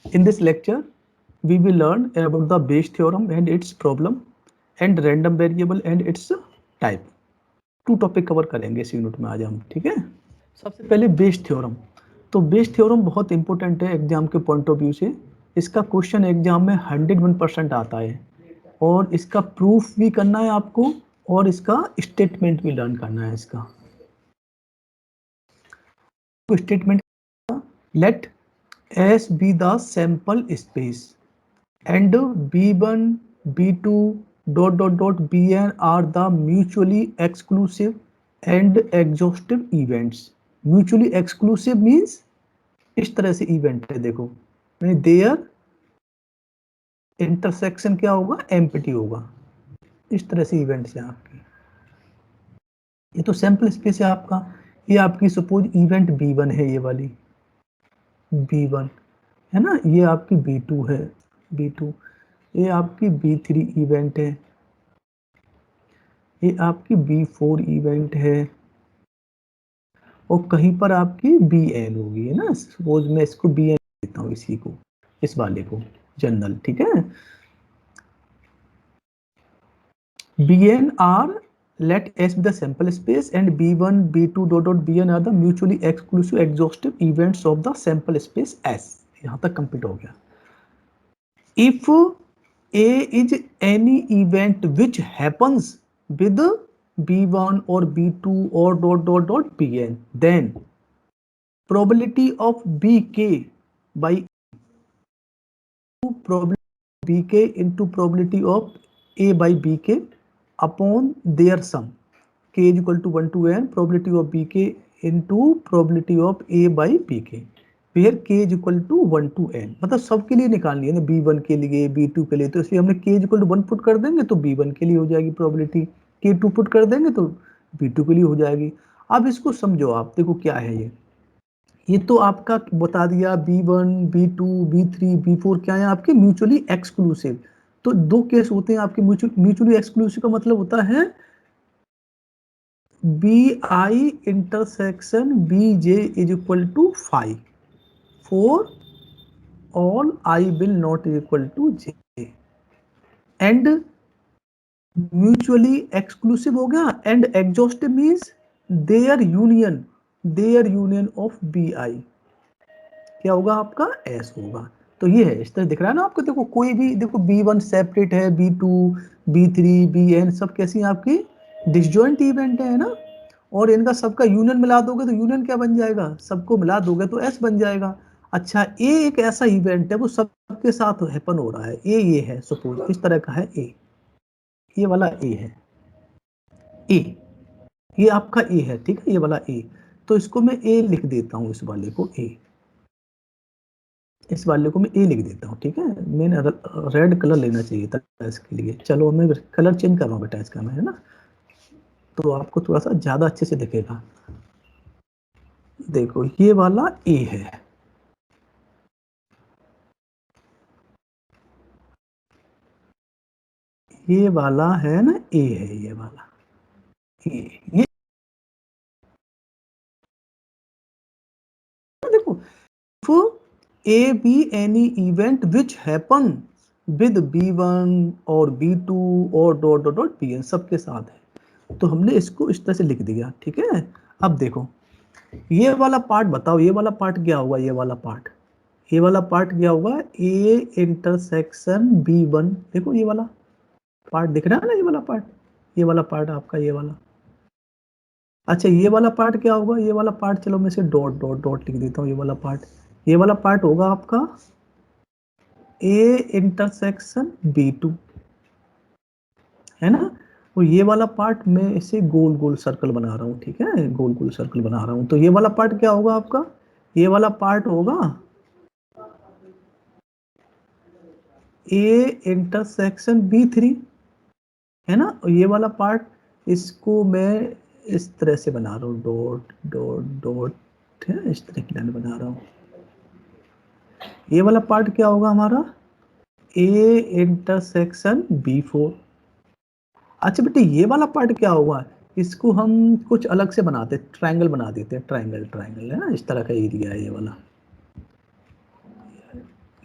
In this lecture, we will learn about the Bayes theorem and its problem and random variable and its type. 2 topic cover करेंगे इस unit में आज हम, ठीक है। सबसे पहले बेस थ्योरम। तो बेस थ्योरम बहुत इंपॉर्टेंट है एग्जाम के पॉइंट ऑफ व्यू से। इसका क्वेश्चन एग्जाम में 101% आता है और इसका प्रूफ भी करना है आपको और इसका स्टेटमेंट भी लर्न करना है। इसका statement, let S be the sample space and B1, B2 Bn are the mutually exclusive and exhaustive events. Mutually exclusive means इस तरह से इवेंट है, देखो देयर इंटरसेक्शन क्या होगा, एम्प्टी होगा। इस तरह से इवेंट्स है आपके। ये तो सैंपल स्पेस है आपका। ये आपकी सपोज इवेंट B1 है, ये वाली B1 है ना, ये आपकी B2 है, B2, ये आपकी B3 इवेंट है, ये आपकी B4 इवेंट है और कहीं पर आपकी Bn होगी, है ना। सपोज मैं इसको Bn देता हूँ, इसी को, इस वाले को जनरल, ठीक है। Bn are, let S be the sample space and B1, B2 Bn are the mutually exclusive exhaustive events of the sample space S। यहाँ तक कंप्लीट हो गया। If A is any event which happens with B1 or B2 or Bn, then probability of Bk by probability Bk into probability of A by Bk upon their sum, k is equal to 1 to n probability of Bk into probability of A by Bk, where k is equal to 1 to n। मतलब सबके लिए निकालनी है ना, B1 के लिए, B2 के लिए, तो इसलिए हमने k is equal to 1 put कर देंगे तो B1 के लिए हो जाएगी प्रोबेबिलिटी, k2 पुट कर देंगे तो B2 के लिए हो जाएगी। अब इसको समझो आप, देखो क्या है ये तो आपका बता दिया B1, B2, B3, B4 क्या है आपके म्यूचुअली एक्सक्लूसिव। तो दो केस होते हैं आपके म्यूचुअली एक्सक्लूसिव का मतलब होता है BI intersection BJ is equal to 5 for all I will not equal to J, and mutually exclusive हो गया, and exhaustive means their union of BI क्या होगा आपका, S होगा। तो ये है, इस तरह दिख रहा है ना आपको। देखो कोई भी, देखो B1 सेपरेट है, B2, B3, Bn सब कैसी है आपकी डिसजॉइंट इवेंट है ना, और इनका सबका यूनियन मिला दोगे तो यूनियन क्या बन जाएगा, सबको मिला दोगे तो S बन जाएगा। अच्छा, ए एक ऐसा इवेंट है वो सबके साथ हैपन हो रहा है, ये है सपोज इस तरह का है ए, ये वाला ए है, ए ये आपका ए है, ठीक है, ये वाला ए। तो इसको मैं ए लिख देता हूँ, इस वाले को ए, इस वाले को मैं ए लिख देता हूँ, ठीक है। मैंने रेड कलर लेना चाहिए था इसके लिए। चलो मैं कलर चेंज कर रहा हूँ बेटा इसका मैं, है ना, तो आपको थोड़ा सा ज्यादा अच्छे से दिखेगा। देखो ये वाला ए है, ये वाला है ना ए है, ये वाला ए, ये देखो A be any event which happen with B1 और B2 और Bn सबके साथ है, तो हमने इसको इस तरह से लिख दिया, ठीक है। अब देखो ये वाला पार्ट बताओ, ये वाला पार्ट क्या होगा, ये वाला पार्ट क्या होगा, A इंटरसेक्शन B1। देखो ये वाला पार्ट दिख रहा है ना, ये वाला पार्ट आपका, ये वाला। अच्छा ये वाला पार्ट क्या होगा, ये वाला पार्ट, चलो मैं इसे डॉट डॉट डॉट लिख देता हूँ। ये वाला पार्ट होगा आपका A इंटरसेक्शन B2, है ना। और ये वाला पार्ट मैं इसे गोल गोल सर्कल बना रहा हूँ, ठीक है, गोल गोल सर्कल बना रहा हूँ। तो ये वाला पार्ट क्या होगा आपका, ये वाला पार्ट होगा A इंटरसेक्शन B3, है ना। और ये वाला पार्ट, इसको मैं इस तरह से बना रहा हूँ, डॉट डॉट डॉट, है इस तरह की लाइन बना रहा हूँ। ये वाला पार्ट क्या होगा हमारा, A इंटरसेक्शन B4। अच्छा बेटे ये वाला पार्ट क्या होगा, इसको हम कुछ अलग से बनाते, ट्रायंगल बना देते हैं, ट्रायंगल है ना, इस तरह का एरिया है ये वाला।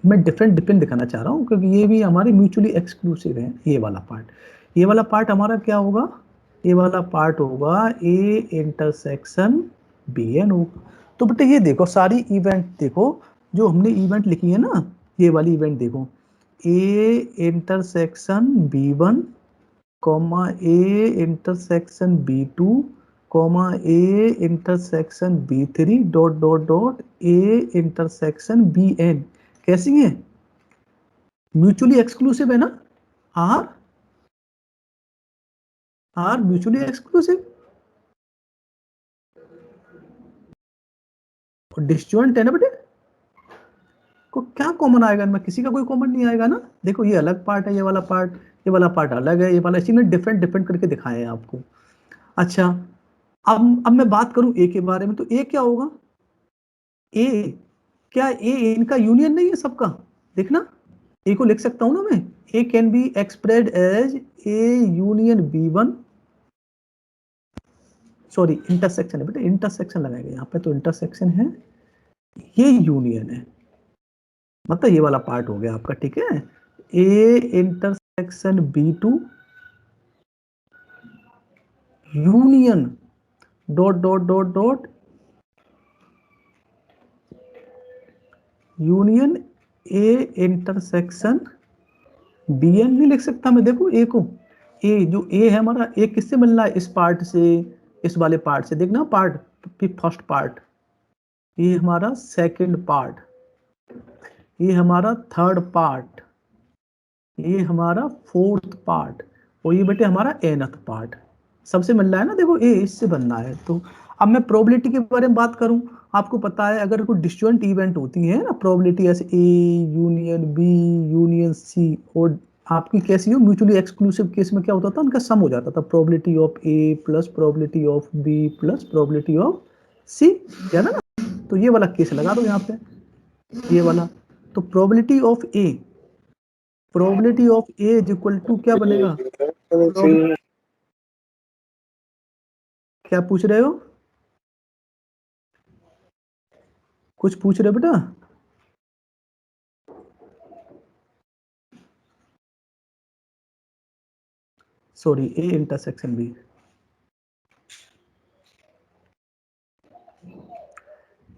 मैं डिफरेंट डिफरेंट दिखाना चाह रहा हूँ क्योंकि ये भी हमारे म्यूचुअली एक्सक्लूसिव है। ये वाला पार्ट हमारा क्या होगा, ये वाला पार्ट होगा ए इंटरसेक्शन बी एन होगा। तो बेटा ये देखो सारी इवेंट देखो, जो हमने इवेंट लिखी है ना, ये वाली इवेंट देखो, A intersection B one comma A intersection B two comma A intersection B three dot dot dot A intersection B N. कैसी है, म्यूचुअली एक्सक्लूसिव है ना, आर आर म्यूचुअली एक्सक्लूसिव और डिसजॉइंट है ना बेटे। को क्या कॉमन आएगा इनमें, किसी का कोई कॉमन नहीं आएगा ना। देखो ये अलग पार्ट है, ये वाला पार्ट अलग है, ये वाला इसी में डिफरेंट डिफरेंट करके दिखाए हैं आपको। अच्छा अब मैं बात करूं ए के बारे में, तो ए क्या होगा, ए क्या ए इनका यूनियन नहीं है सबका, देखना ए को लिख सकता हूं ना मैं, A can be expressed as A union B one, sorry intersection है बेटा, इंटरसेक्शन लगाएगा यहाँ पे, तो इंटरसेक्शन है, ये यूनियन है, मतलब ये वाला पार्ट हो गया आपका, ठीक है। A intersection B two union dot dot dot dot union A intersection B N नहीं लिख सकता मैं, देखो ए को, ए जो ए है हमारा, ए किससे मिल रहा है, इस पार्ट से, इस वाले पार्ट से, देखना पार्ट, फर्स्ट पार्ट, ये हमारा सेकंड पार्ट, ये हमारा थर्ड पार्ट, ये हमारा फोर्थ पार्ट, और ये बेटे हमारा एनथ पार्ट, सबसे मिल रहा है ना, देखो ए इससे बनना है। तो अब मैं प्रोबेबिलिटी के बारे में बात करूं, आपको पता है अगर कोई डिस्जॉइंट इवेंट होती है ना, प्रोबेबिलिटी ऐसे A union B union C, और आपकी कैसी हो, म्यूचुअली एक्सक्लूसिव केस में क्या होता था, उनका सम हो जाता था, probability of A plus probability of B plus probability of C, क्या ना। तो ये वाला केस लगा दो यहाँ पे, ये वाला, तो probability of A is equal to क्या बनेगा, क्या पूछ रहे हो, कुछ पूछ रहे हो बेटा, sorry A intersection B,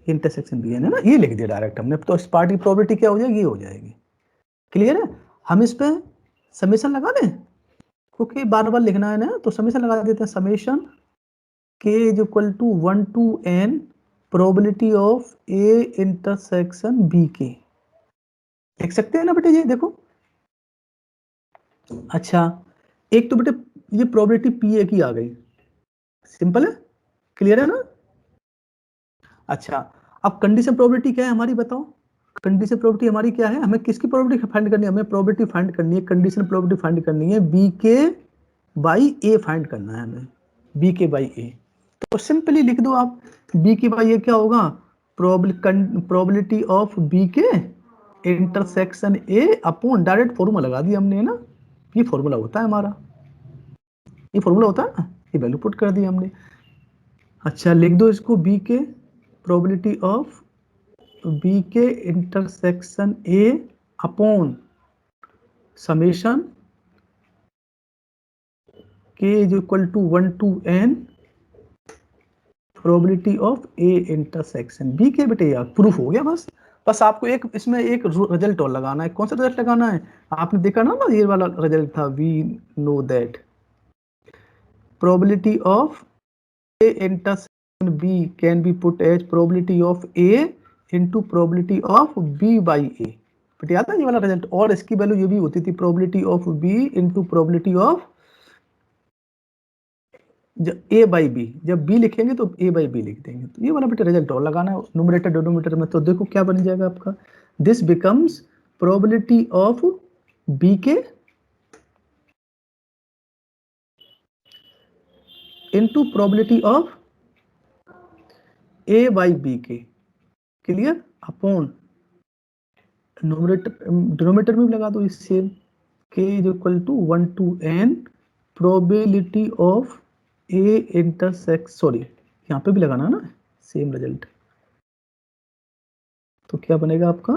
intersection B है ना, ये लिख दिया डायरेक्ट हमने, तो इस पार्ट की प्रोबेबिलिटी क्या हो जाएगी, ये हो जाएगी। क्लियर है, हम इस पे समेशन लगा दें, क्योंकि बार बार लिखना है ना, तो समेशन लगा देते हैं, समेशन के is equal to 1 to n probability of A intersection B के, लिख सकते हैं ना बेटे, ये देखो। अच्छा एक तो बेटे ये प्रोबेबिलिटी पी ए की आ गई, सिंपल है, क्लियर है ना। अच्छा अब कंडीशन प्रोबेबिलिटी क्या है हमारी, बताओ, कंडीशन प्रोबेबिलिटी हमारी क्या है, हमें किसकी प्रोबेबिलिटी फाइंड करनी है, हमें प्रोबेबिलिटी फाइंड करनी है, कंडीशन प्रोबेबिलिटी फाइंड करनी है, बी के बाई ए फाइंड करना है हमें, बी के बाई ए। तो सिंपली लिख दो आप, बी के बाई ए क्या होगा, प्रोबेबिलिटी ऑफ बी के intersection A upon, direct formula लगा दिया हमने, है ना, ये फॉर्मूला होता है हमारा, ये फॉर्मूला होता है ना, ये वैल्यू पुट कर दी हमने। अच्छा लिख दो इसको, बी के प्रोबेबिलिटी ऑफ बी के इंटरसेक्शन ए अपॉन समेशन के is equal to 1 to n probability of A intersection B के, बेटे यार प्रूफ हो गया, बस बस आपको एक इसमें एक रिजल्ट और लगाना है, कौन सा रिजल्ट लगाना है, आपने देखा ना, ये वाला रिजल्ट था, we know that probability of A intersection B can be put as probability of A into probability of B by A, बेटे आता है ये वाला रिजल्ट, और इसकी वैल्यू ये भी होती थी, probability of B into probability of A by B, जब बी लिखेंगे तो ए बाई बी लिख देंगे, तो ये वाला बेटा रिजल्ट और लगाना है न्यूमरेटर डिनोमिनेटर में, तो देखो क्या बन जाएगा आपका, this becomes probability of B K into probability of A by B K, clear, upon numerator denominator में भी लगा दो इस same, K is equal to 1 to n probability of A intersects, sorry यहाँ पे भी लगाना है ना सेम रिजल्ट, तो क्या बनेगा आपका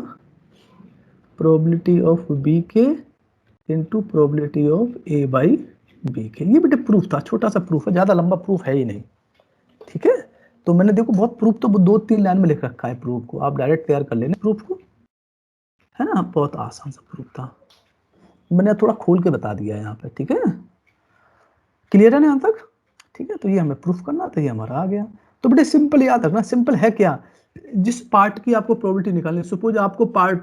प्रोबेबिलिटी ऑफ बी के into probability of A by B के। ये बेटे प्रूफ था, छोटा सा प्रूफ है, ज्यादा लंबा प्रूफ है ही नहीं, ठीक है। तो मैंने देखो बहुत प्रूफ तो 2-3 लाइन में लिख रखा है प्रूफ को, आप डायरेक्ट तैयार कर लेना प्रूफ को, है ना, बहुत आसान सा प्रूफ था, मैंने थोड़ा खोल के बता दिया यहाँ पे, ठीक है। क्लियर है ना यहाँ तक, ठीक है। तो ये हमें प्रूफ करना था, ये हमारा आ गया। तो बेटे सिंपल याद रखना, सिंपल है क्या, जिस पार्ट की आपको प्रोबेबिलिटी निकालनी है, सपोज आपको पार्ट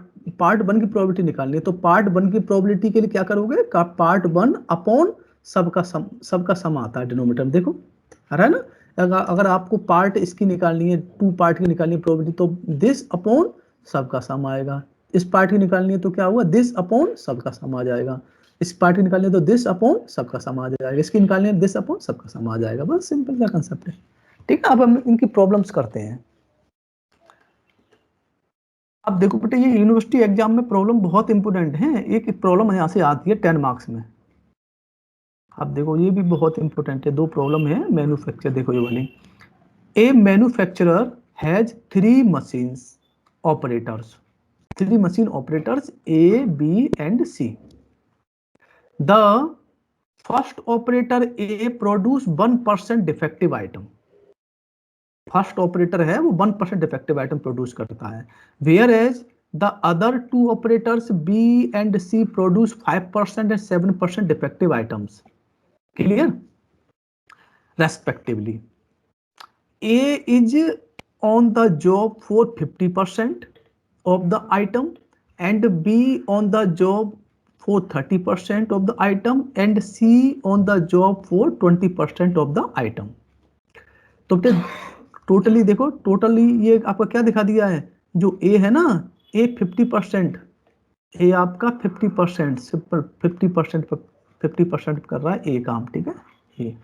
1 की प्रोबेबिलिटी निकालनी है, तो पार्ट 1 की प्रोबेबिलिटी के लिए क्या करोगे, का पार्ट 1 अपॉन सबका सम आता है डिनोमिनेटर में, देखो आ रहा है ना। अगर आपको पार्ट इसकी निकालनी है, 2 पार्ट की निकालनी है प्रोबेबिलिटी, तो दिस अपॉन सबका सम आएगा। इस पार्ट की निकालनी है तो क्या हुआ, दिस अपॉन सबका सम आ जाएगा। इस पार्ट की निकालनी है तो दिस अपॉन सबका सम आ जाएगा। इसकी निकालनी है दिस अपॉन सबका सम आ जाएगा। बस सिंपल सा कंसेप्ट है, ठीक है। अब हम इनकी प्रॉब्लम्स करते हैं। अब देखो बेटे ये यूनिवर्सिटी एग्जाम में प्रॉब्लम बहुत इंपोर्टेंट है। एक प्रॉब्लम यहाँ से आती है 10 मार्क्स में। अब देखो ये भी बहुत इंपोर्टेंट है, 2 प्रॉब्लम है मैन्युफैक्चर, देखो ये वाली। A manufacturer has 3 machines operators, 3 machine operators A, B and C. The first operator A produce 1% defective item. First operator है वो 1% डिफेक्टिव आइटम प्रोड्यूस करता है, whereas the other 2 operators B and C produce 5% and 7% defective items, clear, respectively. A is on the job for 50% of the item and B on the job for 30% of the item and C on the job for 20% of the item. तो totally देखो, totally ये आपका क्या दिखा दिया है, जो ए है ना, ए 50%, ए आपका 50% सिंपल 50% कर रहा है ए काम, ठीक है। ए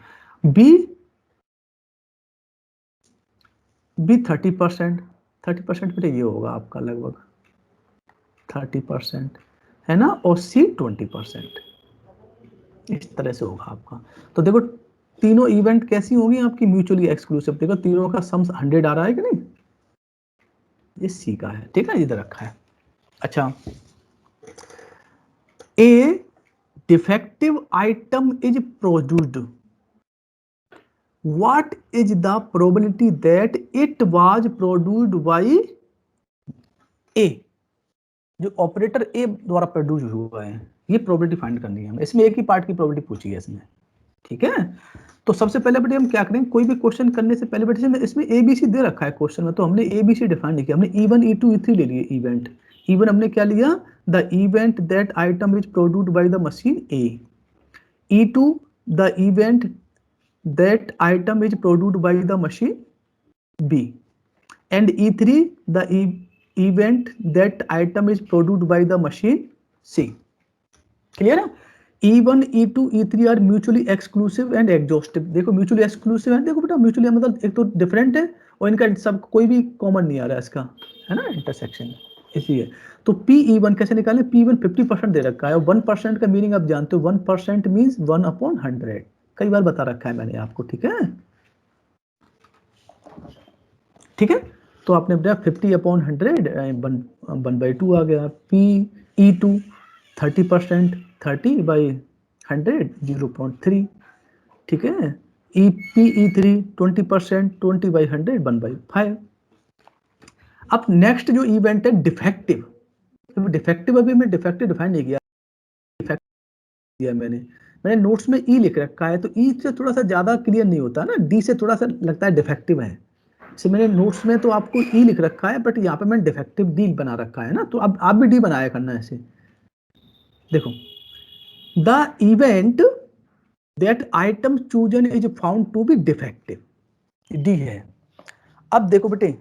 बी 30%, 30% पे ये होगा आपका लगभग 30%, है ना, और सी 20%, इस तरह से होगा आपका। तो देखो तीनों इवेंट कैसी होंगी आपकी, म्यूचुअली एक्सक्लूसिव। देखो तीनों का सम्स 100 आ रहा है कि नहीं, ये सी का है, ठीक है, इधर रखा है। अच्छा, A defective item is produced, what is the probability that it was produced by A, जो ऑपरेटर ए द्वारा प्रोड्यूस हुआ है, ये प्रोबेबिलिटी फाइंड करनी है हमें। इसमें एक ही पार्ट की प्रोबेबिलिटी पूछी है इसमें, ठीक है। तो सबसे पहले बेटे हम क्या करेंगे, कोई भी क्वेश्चन करने से पहले बेटे इसमें एबीसी दे रखा है क्वेश्चन में, तो हमने एबीसी डिफाइन नहीं किया, हमने E1 E2 E3 ले लिए इवेंट। E1 हमने क्या लिया, the event that item is produced by the machine A, E2 the event that item is produced by the machine B, and E3 the event that item is produced by the machine C, clear है। E1 E2 E3 are mutually exclusive and exhaustive. देखो mutually exclusive है, देखो बेटा mutually मतलब एक तो different है और इनका सब कोई भी कॉमन नहीं आ रहा है इसका, है ना, इंटरसेक्शन, इसलिए। तो PE1 कैसे निकालें, P1 50% दे रखा है और 1% का मीनिंग आप जानते हो, 1% मीन्स 1/100, कई बार बता रखा है मैंने आपको, ठीक है, ठीक है। तो आपने बताया 50/100 1/2 आ गया। PE2 30%, 30/100 0.3, ठीक है। PE3 20%, 20/100 1/5। अब नेक्स्ट जो इवेंट है डिफेक्टिव, डिफेक्टिव अभी मैं डिफेक्टिव डिफाइन नहीं किया, दिया मैंने नोट्स में ई लिख रखा है, तो ई से थोड़ा सा ज्यादा क्लियर नहीं होता ना, डी से थोड़ा सा लगता है डिफेक्टिव है, इसे मैंने नोट्स में तो आपको ई लिख रखा है, बट यहाँ पे मैंने डिफेक्टिव डी बना रखा है ना, तो अब आप भी डी बनाया करना ऐसे। देखो the event that item chosen is found to be defective, D है। अब देखो बेटे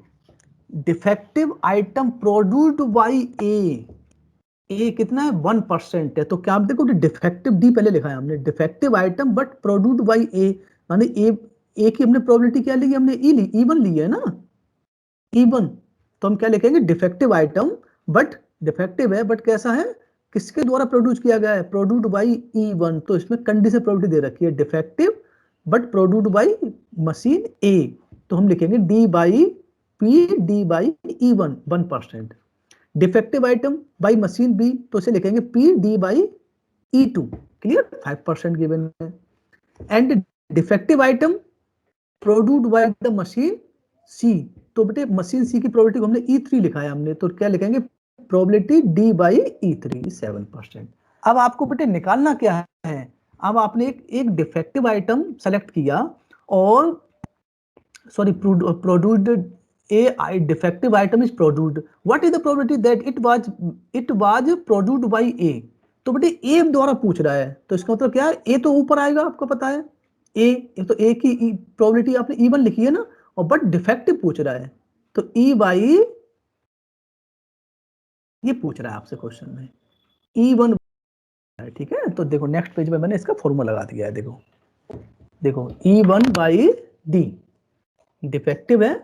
defective item produced by A कितना है 1% है, तो क्या आप देखो डिफेक्टिव डी पहले लिखा है हमने, defective item but produced by A, माने ए की हमने प्रोबेबिलिटी क्या ली, हमने E1 ली है ना, E1, तो हम क्या लिखेंगे, डिफेक्टिव आइटम बट डिफेक्टिव है, बट कैसा है, किसके द्वारा प्रोड्यूस किया गया है, प्रोड्यूस्ड बाय E1, तो इसमें कंडीशन प्रोबेबिलिटी दे रखी है defective but produced by machine A, तो हम लिखेंगे D by E1 1%, defective item by machine B, तो इसे लिखेंगे P D by E2, clear, 5% given है। And defective item produced by the machine C, तो बेटे मशीन सी की प्रोबेबिलिटी को हमने E3 लिखा है हमने, तो क्या लिखेंगे प्रोबेबिलिटी D बाई E3 7%। अब आपको बेटे निकालना क्या है, अब आपने एक डिफेक्टिव आइटम सेलेक्ट किया और sorry produced a defective item is produced, what is the probability that it was produced by A, तो बेटे ए द्वारा पूछ रहा है, तो इसका मतलब क्या है, ए तो ऊपर आएगा, आपको पता है ए, तो ए की प्रोबेबिलिटी आपने E1 लिखी है ना, और बट डिफेक्टिव पूछ रहा है, तो E बाई ये पूछ रहा है आपसे क्वेश्चन में, E1 है, ठीक है। तो देखो नेक्स्ट पेज में मैंने इसका फॉर्मूला लगा दिया है, देखो देखो E1 बाई डी डिफेक्टिव है,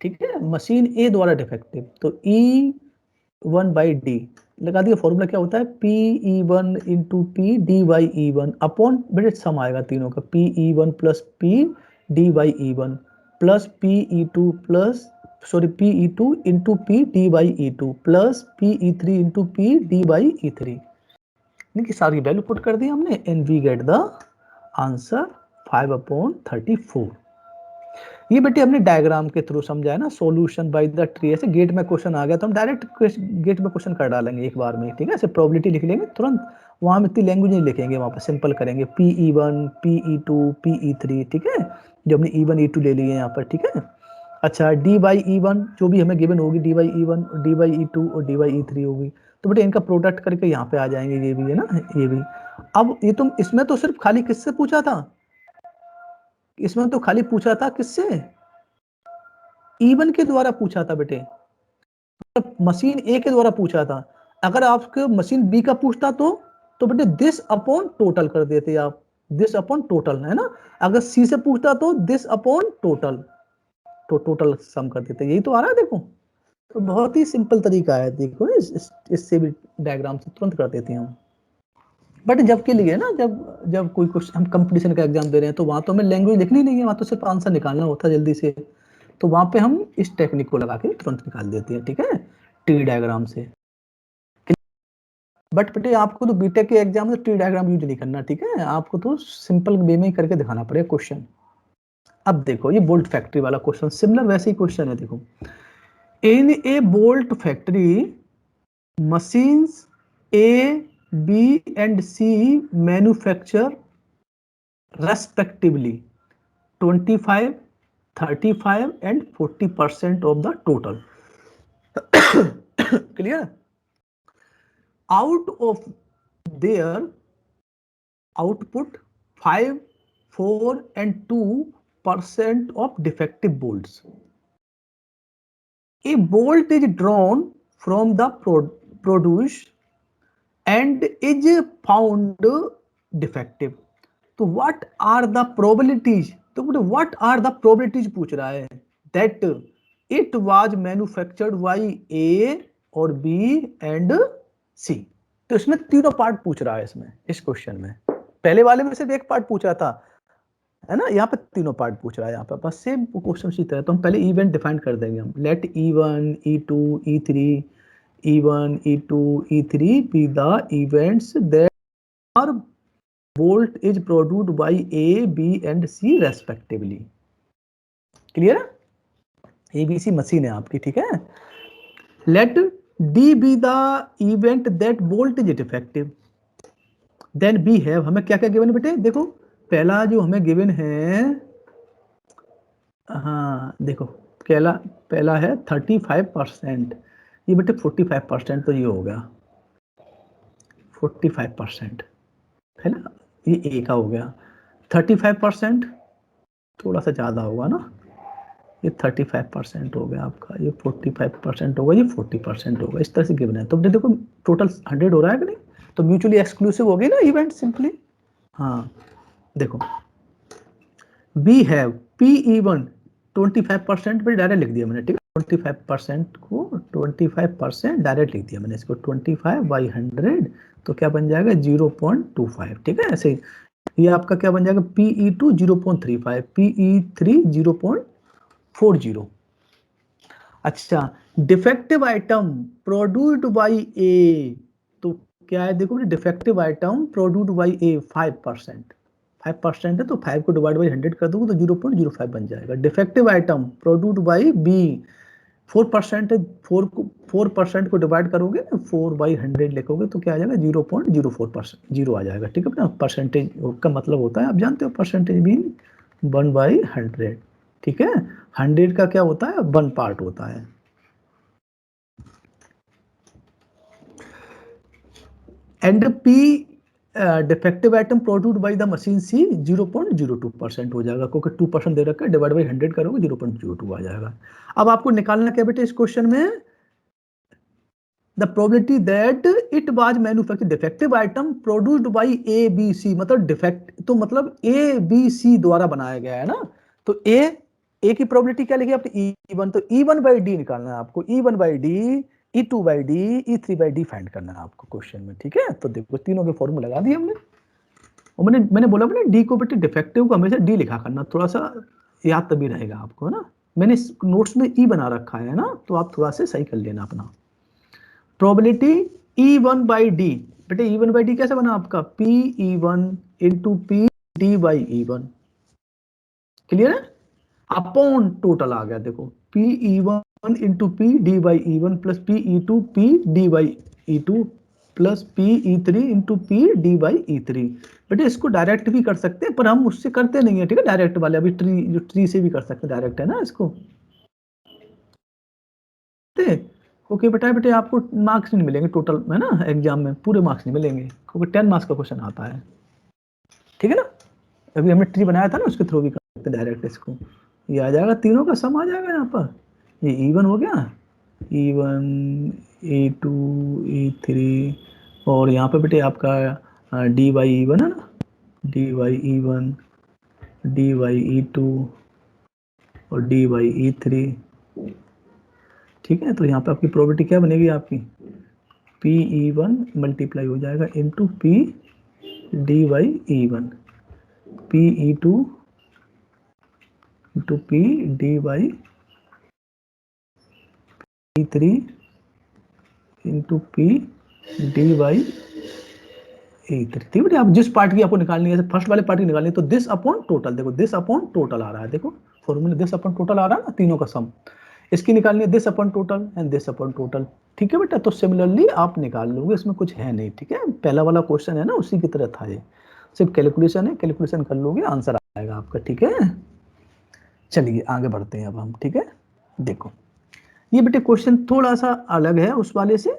ठीक है, मशीन ए द्वारा डिफेक्टिव, तो E1 बाई डी लगा दिया। फॉर्मूला क्या होता है, P E one into P D by E one upon, बेटे सम आएगा तीनों का, P E one plus P D by E one plus P E two plus sorry P E two into P D by E two plus P E three into P D by E three, की सारी value put कर दी हमने, and we get the answer 5/34। ये बेटे हमने diagram के through समझाया ना, सॉल्यूशन बाय द ट्री, ऐसे गेट में क्वेश्चन आ गया तो हम डायरेक्ट गेट में क्वेश्चन कर डालेंगे एक बार में, ठीक है, ऐसे प्रोबेबिलिटी लिख लेंगे तुरंत, वहां में इतनी लैंग्वेज नहीं लिखेंगे, वहां पर सिंपल करेंगे PE1 PE2 PE3, ठीक है, जो हमने E1 E2 ले लिए यहाँ पर, ठीक है। अच्छा D बाई E1 जो भी हमें गिवन होगी, D by E1 D by E2 और D बाई E3 होगी, तो बेटे इनका प्रोडक्ट करके यहाँ पे आ जाएंगे, ये भी है ना, ये भी। अब ये तुम इसमें तो सिर्फ खाली किससे पूछा था, इसमें तो खाली पूछा था किससे, E1 के द्वारा पूछा था बेटे, मशीन ए के द्वारा पूछा था। अगर आपके मशीन बी का पूछता तो बेटे दिस अपॉन टोटल कर देते आप, दिस अपॉन टोटल, है ना। अगर सी से पूछता तो दिस अपॉन टोटल, तो टोटल सम कर देते, यही तो आ रहा है देखो। तो बहुत ही सिंपल तरीका है, देखो इससे भी डायग्राम से तुरंत कर देते हैं हम। बट जब के लिए ना, जब कोई क्वेश्चन हम कंपटीशन का एग्जाम दे रहे हैं, तो वहां तो हमें लैंग्वेज लिखनी नहीं है, वहां तो सिर्फ आंसर निकालना होता है जल्दी से, तो वहां पे हम इस टेक्निक को लगा के तुरंत निकाल देते हैं, ठीक है, ट्री डायग्राम से। बट बेटे आपको तो बीटेक के एग्जाम में ट्री डायग्राम यूज नहीं करना, ठीक है, आपको तो सिंपल वे में ही करके दिखाना पड़ेगा क्वेश्चन। अब देखो ये बोल्ट फैक्ट्री वाला क्वेश्चन, सिमिलर वैसे ही क्वेश्चन है, देखो in A bolt factory machines A B and C manufacture respectively 25 35 and 40% of the total. Clear? Out of their output, 5, 4 and 2% of defective bolts. A bolt is drawn from the produce and is found defective. तो what are the probabilities, तो what are the probabilities पूछ रहा है, that it was manufactured by A और B and C। तो इसमें तीनों part पूछ रहा है, इसमें इस क्वेश्चन में, पहले वाले में सिर्फ एक पार्ट पूछा था, है ना, यहाँ पे तीनों पार्ट पूछ रहा है, यहाँ पे बस सेम क्वेश्चन उसी तरह। तो हम पहले इवेंट डिफाइन कर देंगे हम, late E1 E2 E3 E1 E2 E3 be the events that are bolt is produced by A, B and C respectively। Clear है, ABC मशीन है आपकी, ठीक है। Let D be the event that bolt is defective, then B have, हमें क्या क्या given है बेटे, देखो पहला जो हमें गिवन है, हाँ देखो पहला है 35%, ये बेटे 45%, तो ये हो गया 45%, है ना, ये ए का हो गया। 35% थोड़ा सा ज़्यादा होगा ना, ये 35% हो गया आपका, ये 45% होगा, ये 40% होगा, इस तरह से गिवन है। तो देखो टोटल 100 हो रहा है कि नहीं, तो म्यूचुअली एक्सक्लूसिव हो गई ना इवेंट सिंपली। हाँ देखो वी हैव PE1 25% पे डायरेक्ट लिख दिया मैंने, ठीक है, 25% को 25% डायरेक्ट लिख दिया मैंने, इसको 25/100, तो क्या बन जाएगा 0.25, ठीक है। ऐसे ये आपका क्या बन जाएगा, PE2 0.35, PE3 0.40, अच्छा, डिफेक्टिव आइटम प्रोड्यूस्ड बाई ए, तो क्या है देखो, डिफेक्टिव आइटम प्रोड्यूस्ड बाई ए 5%, 5% है तो 5 को डिवाइड बाई 100 कर दोगे तो 0.05 बन जाएगा। Defective item produced by B 4% है, 4% को डिवाइड करोगे 4/100 लिखोगे तो क्या आ जाएगा 0.04%, जीरो आ जाएगा। ठीक है ना, परसेंटेज का मतलब होता है, आप जानते हो परसेंटेज मीन 1/100। ठीक है, 100 का क्या होता है, 1 पार्ट होता है। And P defective item produced by the machine C 0.02% हो जाएगा, क्योंकि 2% दे रखा है, डिवाइड बाई 100 करोगे 0.02 आ जाएगा। अब आपको निकालना क्या बेटे इस क्वेश्चन में, the probability that it was manufactured defective item produced by A B C, मतलब डिफेक्ट तो मतलब ए बी सी द्वारा बनाया गया है ना, तो ए की प्रोबेबिलिटी क्या लगी आपने, E1, तो E1 बाई डी निकालना है आपको, E1 by D, E2 by D, E3 by D find करना है आपको क्वेश्चन में। ठीक है, तो देखो तीनों के फॉर्मूला लगा दिए हमने, और मैंने बोला मैंने डी को बेटे डिफेक्टिव को हमेशा डी लिखा करना, थोड़ा सा याद तभी रहेगा आपको, है ना। मैंने नोट्स में ई बना रखा है ना, तो आप थोड़ा सा सही कर लेना अपना। प्रोबेबिलिटी E1 बाई डी, बेटे E1 बाई डी कैसे बना आपका, PE1 into P D by E1, clear है, अपॉन टोटल आ गया देखो, PE1 into P D by E1 plus PE2 P D by E2 plus PE3 into P D by E3। बेटे इसको direct भी कर सकते हैं, पर हम उससे करते नहीं है। ठीक है, डायरेक्ट वाले अभी ट्री से भी कर सकते हैं, डायरेक्ट है ना इसको। ओके बेटा, बेटे आपको मार्क्स नहीं मिलेंगे टोटल, है ना, एग्जाम में पूरे मार्क्स नहीं मिलेंगे, क्योंकि 10 मार्क्स का क्वेश्चन आता है। ठीक है ना, अभी हमने ट्री बनाया था ना, उसके थ्रू भी कर सकते हैं डायरेक्ट इसको, ये आ जाएगा, तीनों का सम आ जाएगा यहाँ पर। ये E1 हो गया, E1 E2 E3, और यहाँ पे बेटे आपका डी बाई E1 है ना, D by E1 D by E2 और डी बाई E3। ठीक है, तो यहाँ पे आपकी प्रोबेबिलिटी क्या बनेगी आपकी, PE1 मल्टीप्लाई हो जाएगा into P D by E1, PE2 into P D by E3 into P D by E3। ठीक है, आप जिस पार्ट की आपको निकालनी है, फर्स्ट वाले पार्ट की निकालनी है, तो दिस अपॉन टोटल, देखो दिस अपॉन टोटल आ रहा है, देखो फॉर्मूला दिस अपॉन टोटल आ रहा है ना, तीनों का सम, इसकी निकालनी है this upon total and this upon total. ठीक है बेटा, तो सिमिलरली आप निकाल लोगे, इसमें कुछ है नहीं। ठीक है, पहला वाला क्वेश्चन है ना, उसी की तरह था ये, सिर्फ कैलकुलेशन है, कैलकुलेशन कर लोगे आंसर आएगा आपका। ठीक है, चलिए आगे बढ़ते हैं अब हम। ठीक है, देखो ये बेटे क्वेश्चन थोड़ा सा अलग है उस वाले से,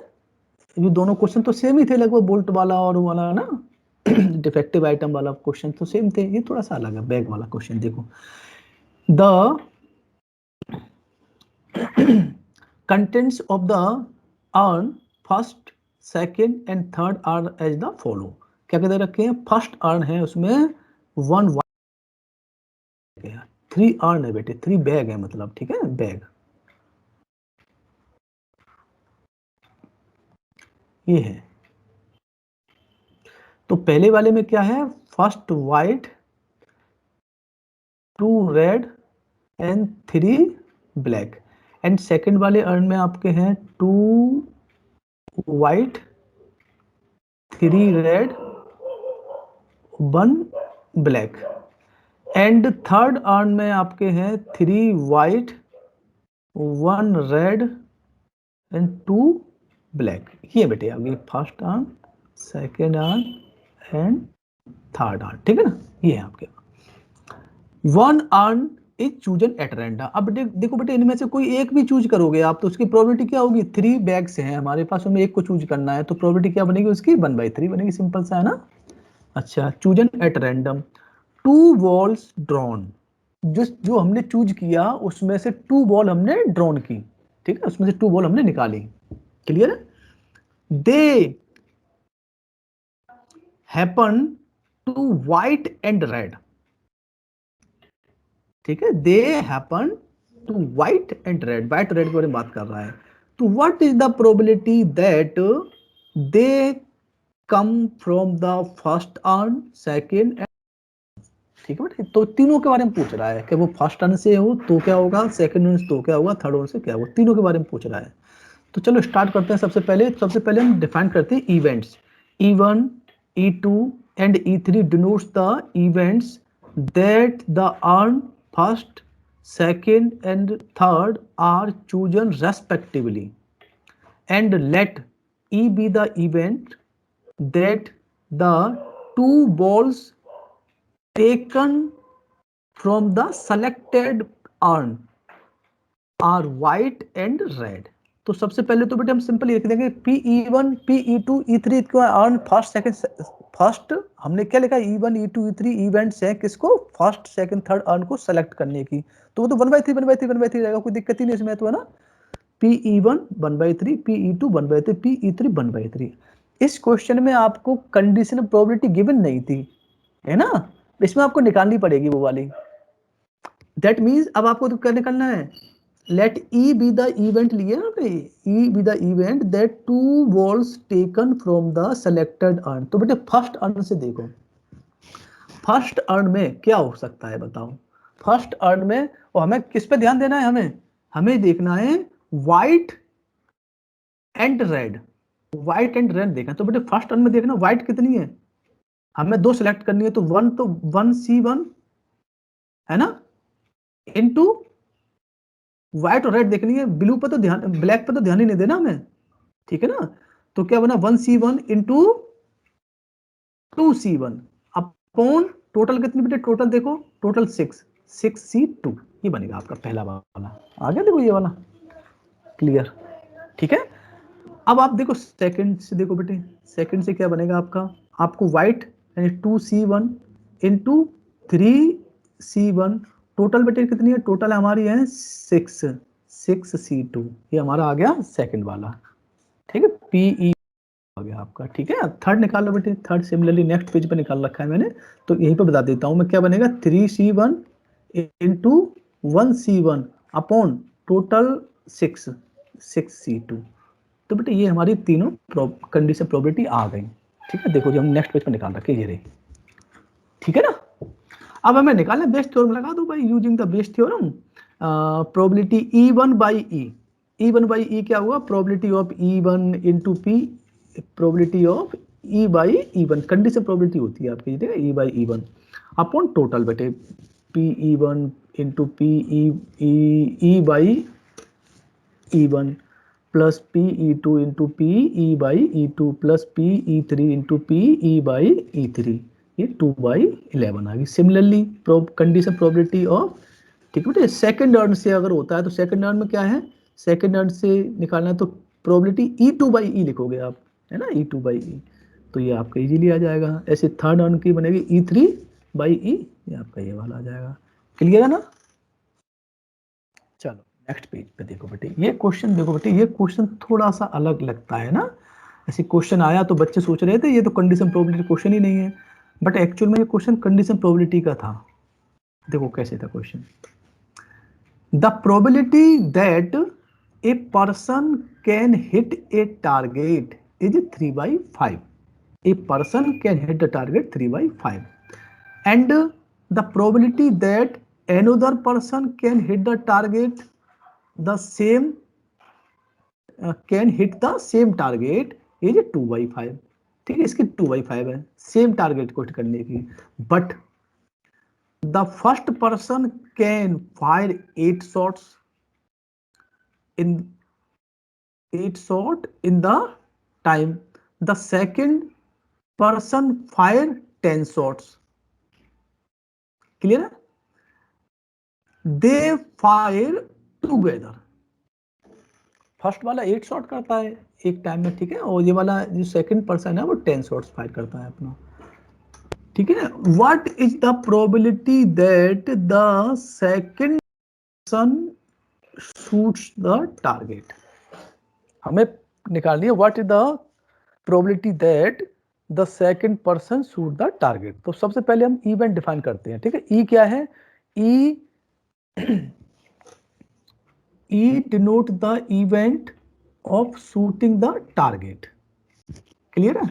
ये दोनों क्वेश्चन तो सेम ही थे लगभग, बोल्ट वाला और वाला ना डिफेक्टिव आइटम वाला क्वेश्चन तो सेम थे, ये थोड़ा सा अलग है बैग वाला क्वेश्चन। देखो, the contents of the urn first second and third are as the follow. क्या कहते रखे हैं, फर्स्ट अर्न है उसमें 1 वाइट है, 3 अर्न है बेटे, 3 बैग है मतलब। ठीक है, बैग ये है। तो पहले वाले में क्या है, first white, 2 red and 3 black, and second वाले अर्न में आपके हैं 2 white, 3 red, 1 black, and third earn में आपके हैं 3 वाइट, 1 रेड एंड 2 ब्लैक। ये बेटे अभी first urn, second earn and third earn. ठीक है ना, ये है आपके 1 earn is chosen at random. अब देखो बेटे, इनमें से कोई एक भी चूज करोगे आप, तो उसकी प्रोबेबिलिटी क्या होगी, 3 बैग्स हैं हमारे पास, उनमें एक को चूज करना है, तो प्रोबेबिलिटी क्या बनेगी उसकी, 1/3 बनेगी, सिंपल सा है ना। अच्छा, chosen at random, 2 balls drawn, जो हमने चूज किया उसमें से 2 बॉल हमने ड्रॉन की। ठीक है, उसमें से 2 बॉल हमने निकाली, क्लियर है। They happen to white and red. ठीक है, they happen to white and red, white red के बारे में बात कर रहा है। तो what is the probability that they come from the first urn, second, ठीक है बेटे, तो तीनों के बारे में पूछ रहा है कि वो फर्स्ट टर्न से हो तो क्या होगा, सेकंड टर्न से तो क्या होगा, थर्ड टर्न से क्या होगा, तीनों के बारे में पूछ रहा है। तो चलो स्टार्ट करते हैं। सबसे पहले हम डिफाइन करते हैं events. E1, E2 and E3 denotes the events that the earn first, second and third are chosen respectively, and let E be the event that the two balls taken from the selected urn are white and red. तो सबसे पहले तो बेटे हम simple लिख देंगे P1, P2, E3 को earn first second. First हमने क्या लिखा, E1, E2, E3 इवेंट्स है किसको, फर्स्ट सेकंड थर्ड अर्न को सेलेक्ट करने की। तो वो तो 1/3 1/3 1/3 रहेगा, कोई दिक्कत ही नहीं इसमें तो, है ना। Pe1 1/3, Pe2 1/3, Pe3 1/3। इस क्वेश्चन में आपको कंडीशनल प्रोबेबिलिटी गिवन नहीं थी, है ना, इसमें आपको निकालनी पड़ेगी वो वाली। दैट मीन्स अब आपको तो क्या निकालना है, let E be the event लिया ना आपने, E be the event that two balls taken from the selected urn। तो बेटे फर्स्ट अर्न से देखो, फर्स्ट अर्न में क्या हो सकता है बताओ। फर्स्ट अर्न में और हमें किस पे ध्यान देना है, हमें देखना है white and red. White and red देखना, तो बेटे फर्स्ट अर्न में देखना व्हाइट कितनी है, हमें दो सिलेक्ट करनी है, तो 1C1 है ना, इनटू व्हाइट और रेड देखनी है, ब्लू पे तो ध्यान, ब्लैक पे तो ध्यान ही नहीं देना हमें, ठीक है ना। तो क्या बना 1C1 into 2C1 upon total कितनी बेटे, टोटल देखो टोटल 6C2, ये बनेगा आपका पहला वाला। आ गया देखो ये वाला, क्लियर, ठीक है। अब आप देखो सेकंड से, देखो बेटे सेकंड से क्या बनेगा आपका, आपको व्हाइट यानी 2C1 इंटू 3C1, टोटल बेटे कितनी है, टोटल हमारी है 6C2, ये हमारा आ गया सेकंड वाला, ठीक है। PE आ गया आपका, ठीक है। थर्ड निकाल लो बेटे, थर्ड सिमिलरली नेक्स्ट पेज पे निकाल रखा है मैंने, तो यहीं पे बता देता हूं मैं, क्या बनेगा 3C1 into 1C1 upon total 6C2। तो बेटे ये हमारी तीनों कंडीशन प्रोबेबिलिटी आ गई, ठीक है। देखो जो हम नेक्स्ट पेज पे निकाल रखे ये रही, ठीक है ना। अब हमें निकालना बेस थ्योरम, लगा दो भाई using the Bayes theorem. Probability E1/E क्या हुआ, probability of E1 into P, probability of E/E1 condition probability होती है आपकी, ठीक है, E/E1 अपॉन टोटल बेटे PE1 into E/E1 plus PE2 into PE/E2 plus PE3 into PE/E3, ये 2/11 आ गई। सिमिलरली कंडीशन प्रोबेबिलिटी ऑफ, ठीक है बेटे, सेकंड अर्न से अगर होता है तो सेकंड अर्न में क्या है, सेकंड अर्न से निकालना है तो प्रोबेबिलिटी E2/E लिखोगे आप, है ना, E2/E, तो ये आपका इजीली आ जाएगा। ऐसे थर्ड अर्न की बनेगी E3/E, ये आपका ये वाला आ जाएगा, क्लियर है ना। चलो नेक्स्ट पेज पे देखो बेटे, ये क्वेश्चन देखो बेटे, ये क्वेश्चन थोड़ा सा अलग लगता है ना। ऐसे क्वेश्चन आया तो बच्चे सोच रहे थे ये तो कंडीशन प्रोबेबिलिटी क्वेश्चन ही नहीं है, बट एक्चुअल में ये क्वेश्चन कंडीशन प्रोबेबिलिटी का था। देखो कैसे था question, the probability that a person can hit A target is 3/5। A person can hit the target 3/5 and the probability that another person can hit the target the same can hit the same target is 2/5, ठीक है, इसकी 2/5 है same target को hit करने की, but the first person can fire 8 shots in 8 shot in the time, the second person fire 10 shots, clear है, they fire together. First वाला 8 shot करता है एक टाइम में, ठीक है, और ये वाला जो सेकंड पर्सन है वो 10 शॉट्स फायर करता है अपना, ठीक है। What is the probability that the second person shoots the target, हमें निकालनी है what is the probability that the second person shoot the target. तो सबसे पहले हम इवेंट डिफाइन करते हैं, ठीक है। ई क्या है, E denote the event of shooting the target, clear है।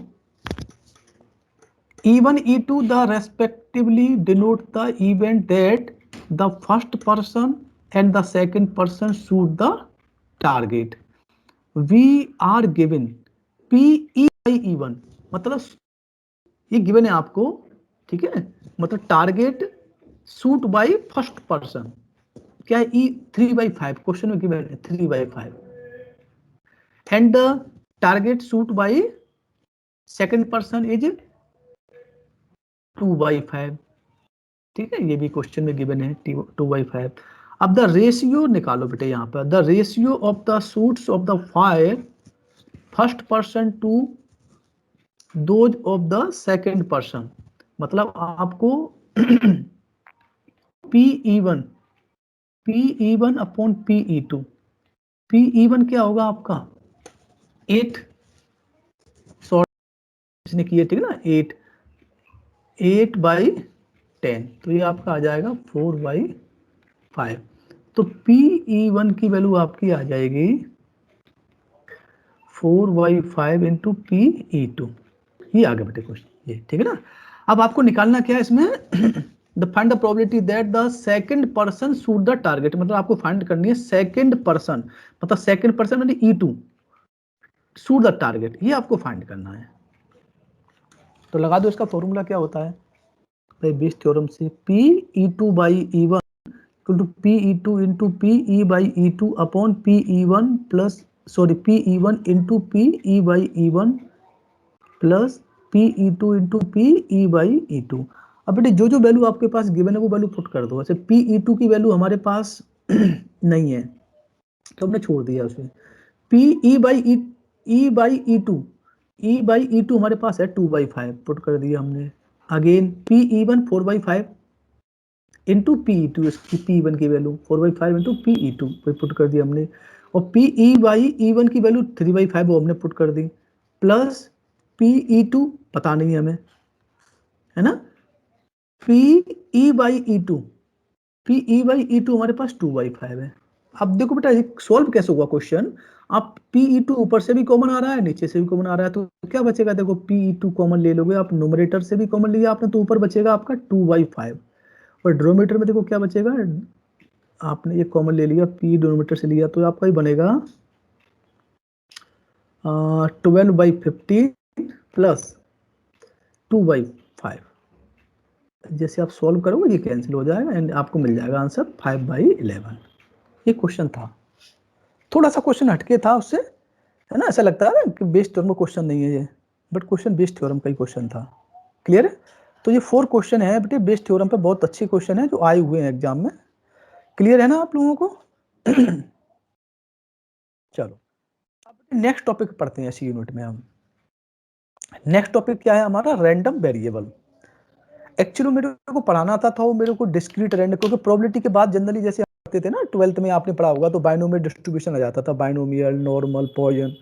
E1, E2 the respectively denote the event that the first person and the second person shoot the target. We are given PE by E1, मतलब ये given है आपको, ठीक है, मतलब target shoot by first person क्या है, ई 3/5 क्वेश्चन में गिवन है 3/5 and the target shoot by second person is 2/5, ठीक है, ये भी क्वेश्चन में गिवन है 2/5। अब द रेशियो निकालो बेटे, यहाँ पर the ratio of the shoots of the fire first person to those of the second person, मतलब आपको PE1 PE1 upon PE2, PE1 क्या होगा आपका 8 शॉर्ट इसने किए, ठीक है ना, 8/10, तो ये आपका आ जाएगा 4/5। तो PE1 की वैल्यू आपकी आ जाएगी 4/5 इंटू PE2, ये आ गया बेटे क्वेश्चन, ये ठीक है ना। अब आपको निकालना क्या है इसमें the find the probability that the second person shoot the target, मतलब आपको फाइंड करनी है सेकंड पर्सन, मतलब सेकंड पर्सन मतलब E2 शूट द टारगेट, ये आपको फाइंड करना है। तो लगा दो, इसका फॉर्मूला क्या होता है भाई, बेस थ्योरम से PE2/E1 equal to PE2 into PE/E2 upon PE1 plus PE1 into PE/E1 plus PE2 into PE/E2। अब बेटे जो जो वैल्यू आपके पास गिवन है वो वैल्यू पुट कर दो। वैसे PE2 की वैल्यू हमारे पास नहीं है तो हमने छोड़ दिया उसमें। E/E2 हमारे पास है 2/5 पुट कर दिया हमने। अगेन PE1 4/5 इंटू PE2, इसकी PE1 की वैल्यू 4/5 इंटू PE2 पुट कर दिया हमने, और PE/E1 की वैल्यू 3/5 वो हमने पुट कर दी, प्लस PE2 पता नहीं है हमें, है ना, PE/E2 हमारे पास 2/5 है। अब देखो बेटा ये सॉल्व कैसे हुआ क्वेश्चन, आप PE2 ऊपर से भी कॉमन आ रहा है नीचे से भी कॉमन आ रहा है, तो क्या बचेगा, देखो PE2 कॉमन ले लोगे आप, न्यूमरेटर से भी कॉमन लिया आपने तो ऊपर बचेगा आपका 2/5, और डिनोमिनेटर में देखो क्या बचेगा, आपने ये कॉमन ले लिया, P डिनोमिनेटर से लिया तो आपका ही बनेगा 12/15 प्लस 2/5। जैसे आप सॉल्व करोगे ये कैंसिल हो जाएगा एंड आपको मिल जाएगा आंसर 5/11। ये क्वेश्चन था, थोड़ा सा क्वेश्चन हटके था उससे, है ना, ऐसा लगता है ना कि बेस थ्योरम का क्वेश्चन नहीं है ये, बट क्वेश्चन बेस थ्योरम का ही क्वेश्चन था। क्लियर है। तो ये 4 क्वेश्चन है बेटे बेस थ्योरम पे, बहुत अच्छे क्वेश्चन है जो आए हुए हैं एग्जाम में। क्लियर है ना आप लोगों को चलो अब नेक्स्ट टॉपिक पढ़ते हैं इसी यूनिट में हम। नेक्स्ट टॉपिक क्या है हमारा, रैंडम वेरिएबल। एक्चुअली मेरे को पढ़ाना था वो मेरे को डिस्क्रीट रैंडम, क्योंकि प्रोबेबिलिटी के बाद जनरली जैसे पढ़ते थे ना 12th में आपने पढ़ा होगा, तो बाइनोमियल डिस्ट्रीब्यूशन आ जाता था, बाइनोमियल, नॉर्मल, पॉइजन,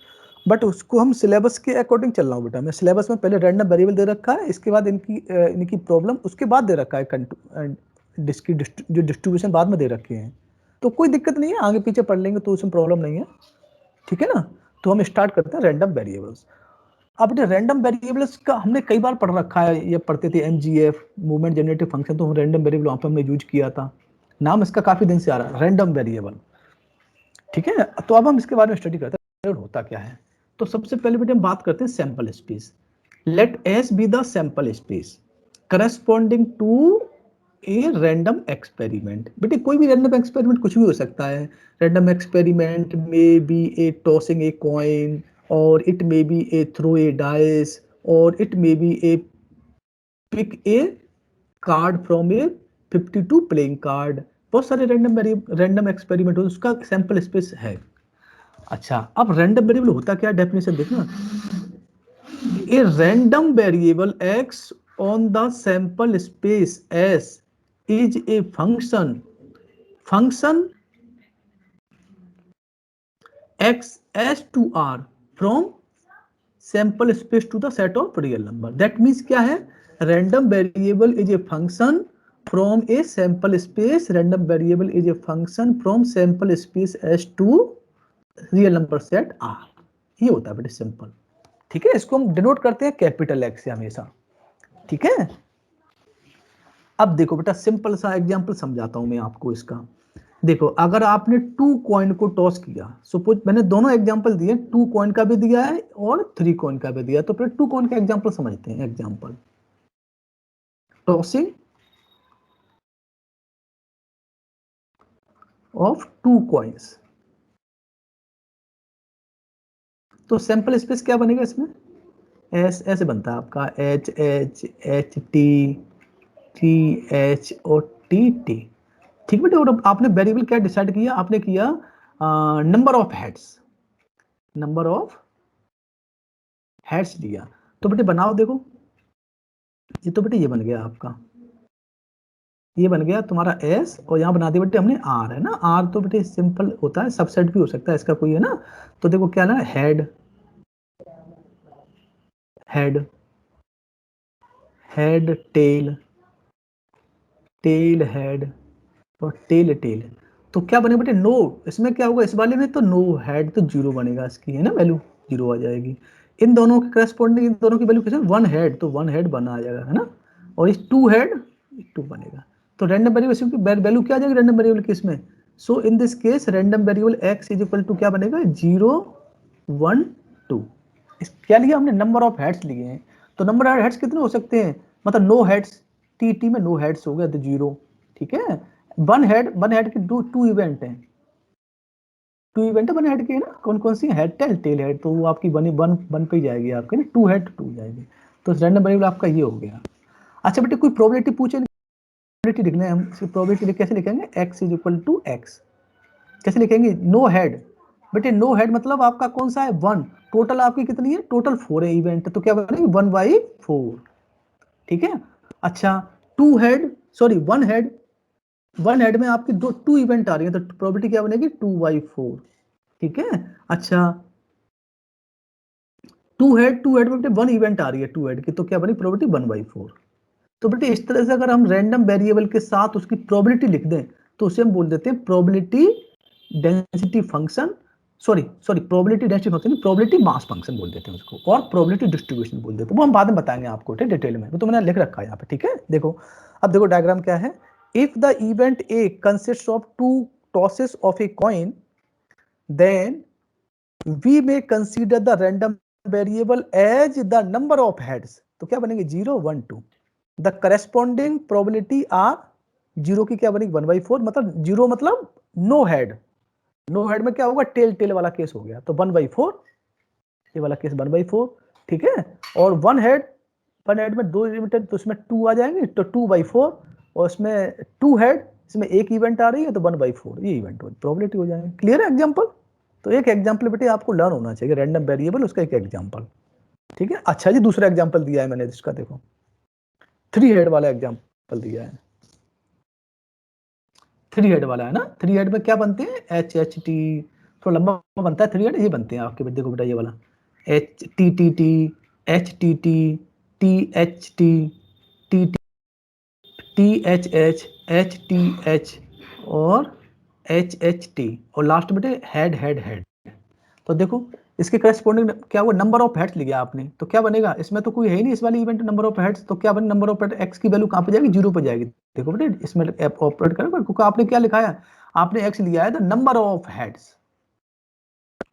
बट उसको हम सिलेबस के अकॉर्डिंग चल रहा हूँ बेटा मैं। सिलेबस में पहले रैंडम वेरिएबल दे रखा है, इसके बाद इनकी प्रॉब्लम उसके बाद दे रखा है, डिस्क्रीट जो डिस्ट्रीब्यूशन बाद में दे रखे हैं, तो कोई दिक्कत नहीं है, आगे पीछे पढ़ लेंगे तो उसमें प्रॉब्लम नहीं है, ठीक है ना। तो हम स्टार्ट करते हैं रैंडम वेरिएबल्स। अब रैंडम वेरिएबल्स का हमने कई बार पढ़ रखा है, ये पढ़ते थे MGF मूवमेंट जनरेटिव फंक्शन, तो हम रैंडम वेरिएबल वहाँ पर हमने यूज किया था, नाम इसका काफी दिन से आ रहा है रैंडम वेरिएबल, ठीक है। तो अब हम इसके बारे में स्टडी करते हैं होता क्या है। तो सबसे पहले बेटे हम बात करते हैं sample space. Let S be the sample space corresponding to a random experiment. बेटे कोई भी रैंडम एक्सपेरिमेंट कुछ भी हो सकता है, रैंडम एक्सपेरिमेंट में be a tossing a coin, और it may be a throw a dice, और it may be a pick a card from a 52 playing card. बहुत सारे रैंडम एक्सपेरिमेंट हो, उसका सैंपल स्पेस है। अच्छा अब रैंडम वेरिएबल होता क्या, डेफिनेशन देखना, a random variable X on the sample space S is a function X S to R from sample space to the set of real number. That means क्या है, random variable is a function from a sample space, random variable is a function from sample space S to real number set R. ये होता है बेटे simple, ठीक है। इसको हम डिनोट करते हैं कैपिटल एक्स से हमेशा, ठीक है। अब देखो बेटा सिंपल सा एग्जांपल समझाता हूं मैं आपको इसका। देखो अगर आपने 2 कॉइन को टॉस किया, सपोज मैंने दोनों एग्जांपल दिए, 2 कॉइन का भी दिया है और 3 कॉइन का भी दिया है, तो फिर 2 कॉइन का एग्जांपल समझते हैं। Example tossing of 2 coins. तो सैंपल स्पेस क्या बनेगा इसमें, एस ऐसे बनता है आपका H H H T T H और टी टी। ठीक बेटे। और आपने वेरिएबल क्या डिसाइड किया, आपने किया number of heads, number of heads लिया। तो बेटे बनाओ देखो, ये तो बेटे ये बन गया आपका, ये बन गया तुम्हारा एस, और यहाँ बना दिया बेटे हमने आर, है ना। आर तो बेटे सिंपल होता है, सबसेट भी हो सकता है इसका कोई, है ना। तो देखो क्या ना, head head head tail, tail head और टेल टेल। तो क्या बनेगा बेटे, नो। इसमें क्या होगा, इस वाले में तो नो हेड तो जीरो बनेगा इसकी, है ना, वैल्यू जीरो आ जाएगी। इन दोनों के करस्पॉन्डिंग, इन दोनों की वैल्यू कैसे, वन हेड तो वन हेड बना आ जाएगा, है ना। और इस टू हेड टू बनेगा। तो रैंडम वेरिएबल की वैल्यू क्या आ जाएगी रैंडम वेरिएबल की इसमें। So in this case random variable X is equal to क्या बनेगा, 0 1 2। क्या लिया हमने, नंबर ऑफ हेड्स लिए हैं। तो नंबर ऑफ हेड्स कितने हो सकते हैं, मतलब नो हेड्स, टी टी में नो हेड्स हो गया तो जीरो। ठीक है। वन हेड के टू इवेंट हैं, टू इवेंट है वन हेड के, है ना। कौन कौन सी, हेड टेल टेल हेड, तो वो आपकी बनी वन वन पे ही जाएगी आपकी ना, टू हेड टू जाएगी। तो रैंडम वेरिएबल आपका ये हो गया। अच्छा बेटे कोई प्रोबेबिलिटी पूछे, प्रोबेबिलिटी लिखना है हम, प्रोबेबिलिटी कैसे लिखेंगे, X is equal to X. कैसे लिखेंगे, नो हेड। बेटे नो हेड मतलब आपका कौन सा है, वन। टोटल आपकी कितनी है, टोटल 4 है इवेंट, तो क्या बनेगी 1/4। ठीक है। अच्छा two head, sorry one head में आपकी दो टू इवेंट आ रही है, तो प्रोबेबिलिटी क्या बनेगी 2/4। ठीक है। अच्छा टू हेड में वन इवेंट आ रही है टू हेड की, तो क्या बनी प्रोबेबिलिटी 1/4। तो बेटे इस तरह से अगर हम रैंडम वेरिएबल के साथ उसकी प्रोबेबिलिटी लिख दें, तो उसे हम बोल देते हैं probability density function, sorry sorry probability density function, probability mass function बोल देते हैं उसको, और प्रोबेबिलिटी डिस्ट्रीब्यूशन बोल देते हैं, वो हम बाद में बताएंगे आपको ठीक डिटेल में, वो तो मैंने लिख रखा है यहाँ पे। ठीक है। देखो अब देखो डायग्राम क्या है, if the event A consist of two tosses of a coin, then we may consider the random variable as the number of heads। तो क्या बनेंगे 0 1 2। the corresponding probability are, zero की क्या बनेगी 1/4, मतलब जीरो मतलब नो हेड, नो हेड में क्या होगा, टेल टेल वाला केस हो गया, तो 1/4, ये वाला केस 1/4। ठीक है। और वन हेड में दो इवेंट, तो उसमें टू आ जाएंगे, तो 2/4। और उसमें टू हेड, इसमें एक इवेंट आ रही है तो 1/4 ये इवेंट हो, प्रोबेबिलिटी हो जाएगी। क्लियर है एग्जांपल। तो एक एग्जांपल बेटे आपको लर्न होना चाहिए, रैंडम वेरिएबल उसका एक एग्जांपल। ठीक है। अच्छा जी दूसरा एग्जांपल दिया है मैंने इसका, देखो 3 हेड वाला एग्जांपल दिया है। 3 हेड वाला है ना, 3 हेड में क्या बनते हैं, एच एच टी, थोड़ा लंबा बनता है 3 हेड, ये बनते हैं आपके, देखो बेटा ये वाला H T T T, H T T, T H T, T T H H, H T H और एच एच टी, और लास्ट बेटे हेड हेड हेड। तो देखो इसके करस्पॉन्डिंग क्या हुआ, नंबर ऑफ हेड्स लिया आपने, तो क्या बनेगा, इसमें तो कोई है ही नहीं इस वाली इवेंट नंबर ऑफ हेड्स, तो क्या बने, नंबर ऑफ हेड एक्स की वैल्यू कहां पे जाएगी, जीरो पे जाएगी। देखो बेटे इसमें ऑपरेट करेगा, क्योंकि आपने क्या लिखा है, आपने एक्स लिया है the number of heads,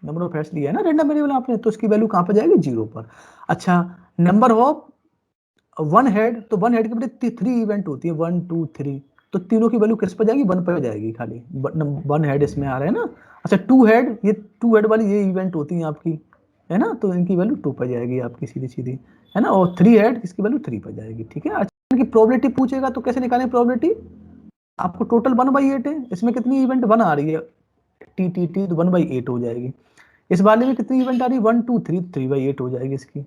number of heads लिया है ना रैंडम वेरिएबल आपने, तो इसकी वैल्यू कहां पे जाएगी, जीरो पर। अच्छा नंबर ऑफ वन हेड, तो वन हेड के बेटे 3 इवेंट होती है, 1 2 3, तो तीनों की वैल्यू किस पर जाएगी, वन पर जाएगी खाली, वन हेड इसमें आ रहा है ना। अच्छा टू हेड, ये टू हेड वाली ये इवेंट होती है आपकी, है ना, तो इनकी वैल्यू 2 पर जाएगी आपकी सीधी सीधी, है ना। और 3 हेड इसकी वैल्यू 3 पर जाएगी। ठीक है। अच्छा इनकी प्रोबेबिलिटी पूछेगा तो कैसे निकालें प्रोबेबिलिटी, आपको टोटल 1/8 है, इसमें कितनी इवेंट वन आ रही है, टी टी टी, तो 1/8 हो जाएगी। इस वाले में कितनी इवेंट आ रही है, 1 2 3, 3/8 हो जाएगी इसकी,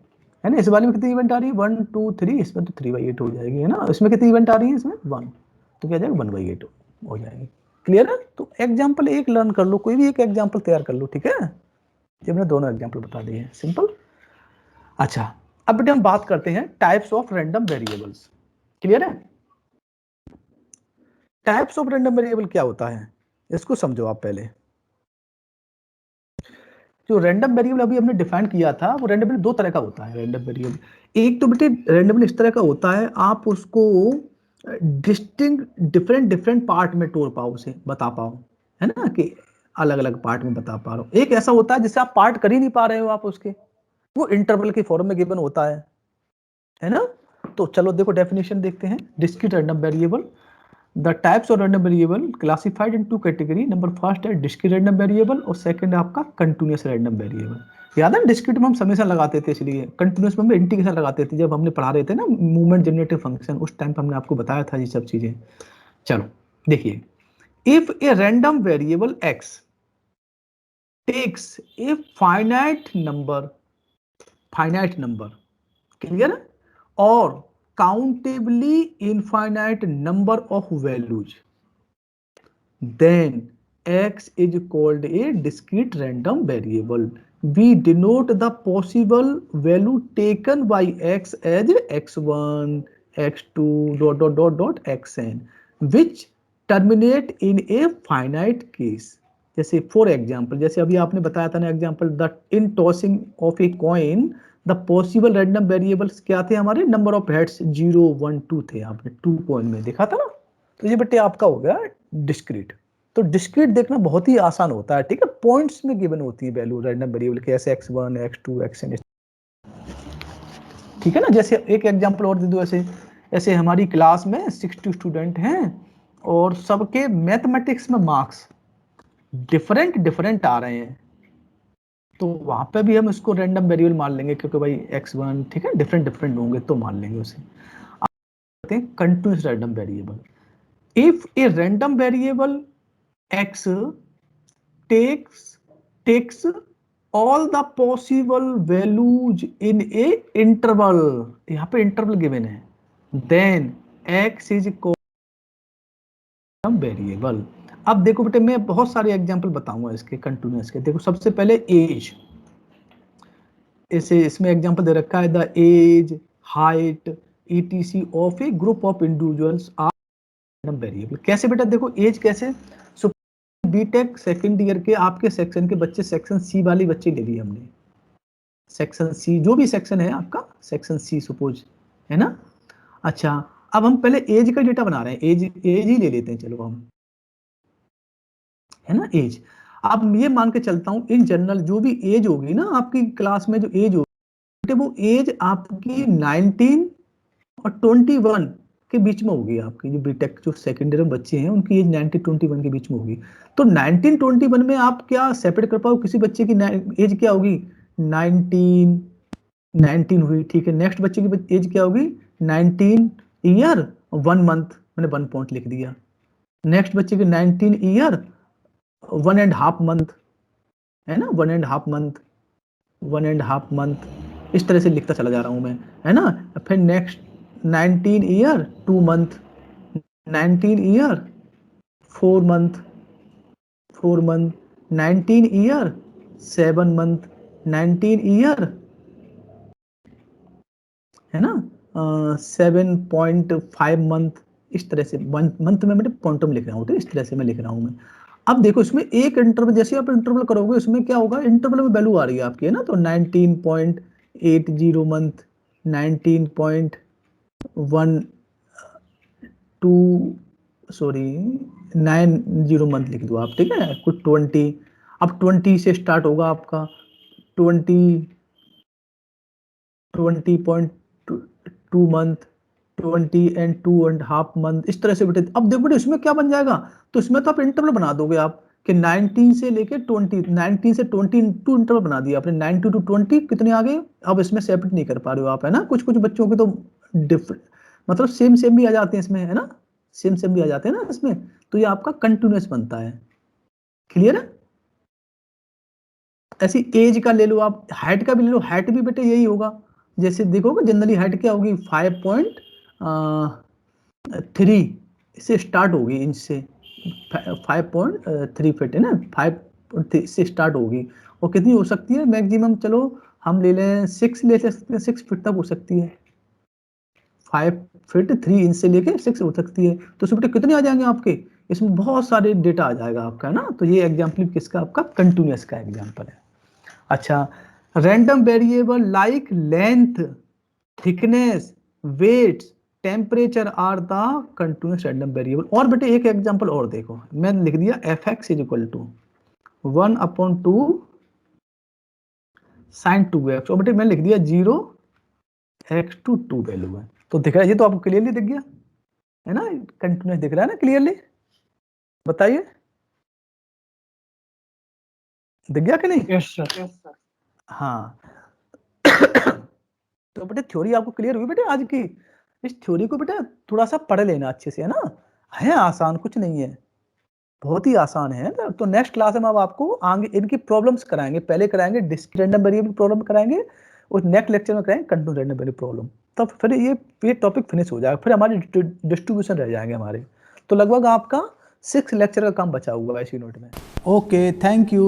है ना। इस वाले में कितनी इवेंट आ रही है, 1 2 3, इसमें तो 3/8 हो जाएगी, है ना। इसमें कितनी इवेंट आ रही है, इसमें 1, तो क्या जाएगा 1/8 हो जाएगी। क्लियर है। तो एग्जाम्पल एक लर्न कर लो, कोई भी एक एग्जाम्पल तैयार कर लो। ठीक है। ये मैंने दोनों एग्जाम्पल बता दिए हैं, सिंपल। अच्छा अब बेटे हम बात करते हैं types of random variables. Clear है। टाइप्स ऑफ रैंडम वेरिएबल क्या होता है, इसको समझो आप पहले। जो रैंडम वेरिएबल अभी हमने डिफाइन किया था वो रैंडम दो तरह का होता है रैंडम वेरिएबल। एक तो बेटे रैंडम इस तरह का होता है आप उसको डिस्टिंक्ट डिफरेंट पार्ट में तोड़ पाओ, उसे बता पाओ, है ना, कि अलग अलग पार्ट में बता पा रहे हो। एक ऐसा होता है जिससे आप पार्ट कर ही नहीं पा रहे हो आप उसके, वो इंटरवल के फॉर्म में गिवन होता है ना। तो चलो देखो डेफिनेशन देखते हैं। Discrete random variable, the types of random variable classified in two category. Number first है डिस्क्रीट रैंडम वेरिएबल और सेकंड है आपका कंटिन्यूअस रैंडम वेरिएबल। याद है डिस्क्रीट में हम समेशन लगाते थे, इसलिए कंटिन्यूअस में हम इंटीग्रेशन लगाते थे जब हमने पढ़ा रहे थे ना मूवमेंट जनरेटिव फंक्शन, उस टाइम पे हमने आपको बताया था ये सब चीजें। चलो देखिए, if A random variable x takes a finite number clear, or countably infinite number of values, then x is called a discrete random variable. We denote the possible value taken by x as x1, x2 xn, which terminate in a finite case. जैसे for example, जैसे अभी आपने बताया था ना example, the in tossing of a coin the possible random variables क्या थे हमारे, नंबर ऑफ हेड्स 0 1 2 थे, आपने 2 कॉइन में देखा था ना। तो ये बेटे आपका हो गया डिस्क्रीट। तो डिस्क्रीट देखना बहुत ही आसान होता है, ठीक है, पॉइंट्स में गिवन होती है वैल्यू रैंडम वेरिएबल के, ऐसे x1 x2 xn, ठीक है ना। जैसे एक एग्जांपल और दे दो, ऐसे ऐसे हमारी क्लास में 60 स्टूडेंट हैं और सबके मैथमेटिक्स में मार्क्स डिफरेंट आ रहे हैं, तो वहां पे भी हम इसको रैंडम वेरिएबल मान लेंगे, क्योंकि भाई x1 ठीक है डिफरेंट होंगे तो मान लेंगे उसे। कहते हैं continuous random variable. If A random variable x takes all the possible values in a interval, यहाँ पे इंटरवल गिवन है, then x is called variable. अब देखो बेटे मैं बहुत सारे एग्जांपल बताऊंगा इसके कंटिन्यूअस के। देखो सबसे पहले एज, इसे इसमें एग्जांपल दे रखा है, the age height etc of a group of individuals are random variable. कैसे बेटा, देखो एज कैसे, बीटेक सेकंड ईयर के आपके सेक्शन के बच्चे, सेक्शन सी वाली बच्चे ले लिए हमने, सेक्शन सी जो भी सेक्शन है आपका, सेक्शन सी सपोज, है ना। अच्छा अब हम पहले एज का डेटा बना रहे हैं, एज ही ले लेते हैं चलो हम, है ना एज। अब ये मान के चलता हूं इन जनरल जो भी एज होगी ना आपकी क्लास में, जो एज होगी वो एज आपकी 19 और 21 के बीच में होगी। आपकी जो बीटेक जो सेकेंड ईयर में बच्चे हैं उनकी एज 19 21 के बीच में होगी। तो 19 21 में आप क्या सेपरेट कर पाओ, किसी बच्चे की एज क्या होगी, 19 हुई, ठीक है। नेक्स्ट बच्चे की एज क्या होगी, 19 ईयर 1 मंथ, मैंने 1 पॉइंट लिख दिया। नेक्स्ट बच्चे की 19 ईयर 1.5 मंथ, है ना, 1.5 मंथ, इस तरह से लिखता चला जा रहा हूं मैं, है ना। फिर next 19 year 2 month, 19 year 4 month, 19 year 7 month, 19 year, है ना, 7.5 मंथ, इस तरह से मंथ में मैंने क्वांटम लिख रहा हूँ, तो इस तरह से मैं लिख रहा हूँ मैं। अब देखो इसमें एक इंटरवल, जैसे आप इंटरवल करोगे उसमें क्या होगा, इंटरवल में वैल्यू आ रही है आपकी, है ना। तो 19.80 मंथ, 90 मंथ लिख दो आप, ठीक है। कुछ 20, अब 20 से स्टार्ट होगा आपका 20.2 मंथ, 20 and 2.5 मंथ, इस तरह से बेटे। अब देखो बेटे इसमें क्या बन जाएगा, तो इसमें तो आप इंटरवल बना दोगे आप कि 19 से लेके 20, 19 से 22 इंटरवल बना दिया आपने, 19 to 20 कितने आ गए। अब इसमें सेपरेट नहीं कर पा रहे हो आप, है ना। कुछ कुछ बच्चों के तो डिफरेंट मतलब सेम भी आ जाते हैं इसमें, है ना, सेम भी आ जाते हैं ना इसमें। तो ये आपका कंटिन्यूअस बनता है, क्लियर है। ऐसी एज का ले लो आप, हाइट का भी ले लो, हाइट भी बेटे यही होगा। जैसे देखोगे जनरली हाइट क्या होगी, 5.3 से स्टार्ट होगी, इंच से 5.3 फीट, है ना, 5 से स्टार्ट होगी। और कितनी हो सकती है मैक्सिमम, चलो हम ले लें 6 ले सकते हैं, 6 फीट तक हो सकती है, 5 फीट 3 इंच से लेके 6 हो सकती है। तो उसमें बेटे कितने आ जाएंगे आपके, इसमें बहुत सारे डेटा आ जाएगा आपका, है ना। तो ये एग्जाम्पल किसका, आपका कंटिन्यूअस का एग्जाम्पल है। अच्छा, random variable like length, thickness, weight, temperature are the continuous random variable. और बेटे एक एग्जांपल और देखो, मैंने लिख दिया F X is equal to 1/2 sine 2x, और बेटे मैंने लिख दिया 0x to 2 वैल्यू है। तो दिख रहा है, ये तो आपको क्लियरली दिख गया है ना, कंटिन्यूस दिख रहा है ना क्लियरली, बताइए दिख गया कि नहीं? Yes sir. हाँ। तो बेटे थ्योरी आपको क्लियर हुई बेटे आज की? इस थ्योरी को बेटा थोड़ा सा पढ़ लेना अच्छे से, है ना, है आसान, कुछ नहीं है, बहुत ही आसान है। तो नेक्स्ट क्लास में अब आपको आगे इनकी प्रॉब्लम्स कराएंगे, पहले कराएंगे डिस्क्रीट रैंडम वेरिएबल प्रॉब्लम कराएंगे, और नेक्स्ट लेक्चर में कराएंगे कंटिन्यूस रैंडम वेरिएबल प्रॉब्लम। तब फिर ये टॉपिक फिनिश हो जाएगा, फिर हमारे डिस्ट्रीब्यूशन रह जाएंगे हमारे। तो लगभग आपका 6 लेक्चर का काम बचा हुआ है इस यूनिट में। Okay, thank you.